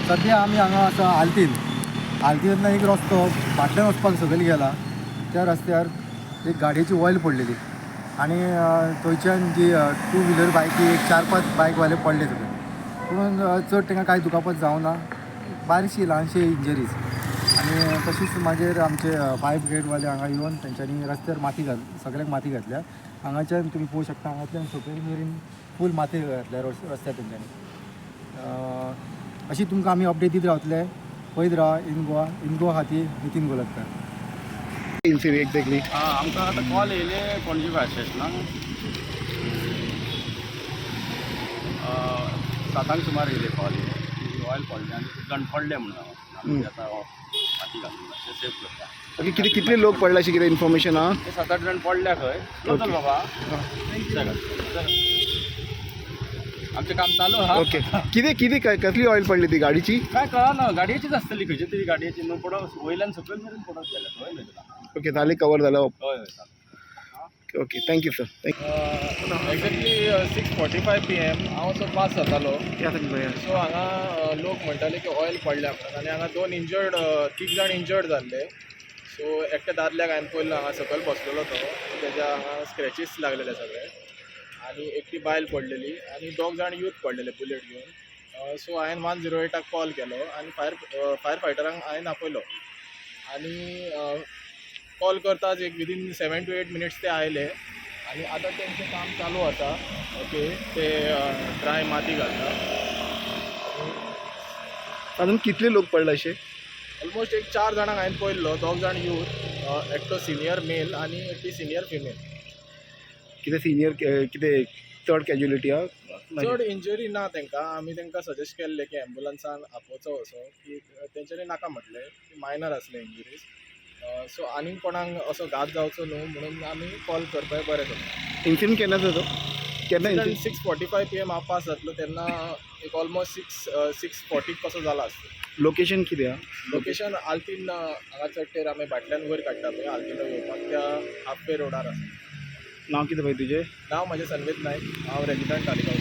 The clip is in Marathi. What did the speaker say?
सध्या आमी हांगा आसा आल्तींतल्यान एक रस्तो फाटल्यान वचपाक सकयल गेला. त्या रस्त्यार एक गाडयेची ऑयल पडलेली आनी थंयच्यान जी टू व्हिलर बायकी एक 4-5 बायकवाले पडले सकयल. पूण चड तांकां कांय दुखापत जावना, बारीकशी ल्हानशी इंजरीज. आनी तशीच मागीर आमचे फायर ब्रिगेडवाले हांगा येवन तेंच्यांनी रस्त्यार सगळ्यांक माती घातल्या. हांगाच्यान तुमी पळोवंक शकता, हांगातल्यान सकयल मेरेन फूल माती घातल्या रस्त्यार तेंच्यांनी. अशी तुमकां आमी अपडेट दीत रावतले. पळयत रावा इन गोवा खातीर नितीन गोलतकर. एक्झॅक्टली आमकां आतां कॉल येयले पणजी फायर स्टेशनाक 7 सुमार येयले कॉल येयले ऑयल पडले आनी गण पडले म्हणून आतां माती घालून सेफ करता. ओके, कितले लोक पडले अशी कितें इन्फॉर्मेशन आहा? 7-8 जाण पडल्या खंय. टोटल बाबा आमचें काम चालू आहा. ओके, कितें कसली ऑयल पडली ती गाडीची? काय कळना, गाडयेचीच आसतली खंयची तरी गाडयेची न्हू. पडत वयल्यान सकयल मेरेन पडत गेल्या थंय मेळटा. ओके, जालें कवर जालो. हय हय. Okay, thank you sir. Exactly 6:45 PM हांव असो पास जातालो. सो हांगा लोक म्हणटाले की ऑयल पडल्या म्हणून आनी हांगा 3 जाण इंजर्ड जाल्ले. सो एकट्या दादल्याक हांवें पयलो हांगा सकयल बसलेलो तो, तेज्या हांगा स्क्रॅचीस लागलेले सगळे आनी एकटी बायल पडलेली आनी 2 जाण यूथ पडलेले बुलेट घेवन. सो हांवें 108 कॉल केलो आनी फायर फायटरांक हांवें आपयलो आनी कॉल करताच एक विदीन 7 to 8 मिनिट्स ते आयले आनी आतां तेंचें काम चालू आसा. ओके, ते ड्राय माती घालता. अजून कितले लोक पडले अशे? ऑलमोस्ट एक 4 जाणांक हांवें पयल्लो. 2 जाण यूथ, एकटो सिनियर मेल आनी एकटी सिनियर फिमेल. कितें सिनियर कितें चड कॅज्युलिटी आहा? चड इंजरी ना तांकां. आमी तांकां सजेस्ट केल्लें की एम्बुलन्सान आपोवचो असो, की तेंच्यांनी नाका म्हटलें की मायनर आसले इंजरीज. सो आनीक कोणाक असो घात जावचो न्हू म्हणून आमी कॉल करपाक बरें करता. इन्सिडेंट केन्ना जातो? केन्ना 6:45 PM हांव पास जातलो तेन्ना एक ऑलमोस्ट 6:40 कसो जाला आसता. लोकेशन कितें आहा? लोकेशन आल्तीन हांगा चडटेर आमी भाटल्यान वयर काडटा पळय आल्तीन येवपाक त्या हाफवे रोडार आसा. नांव कितें बाय तुजें? नांव म्हजें संवेद नायक. हांव रेजिडंट तालिगांव.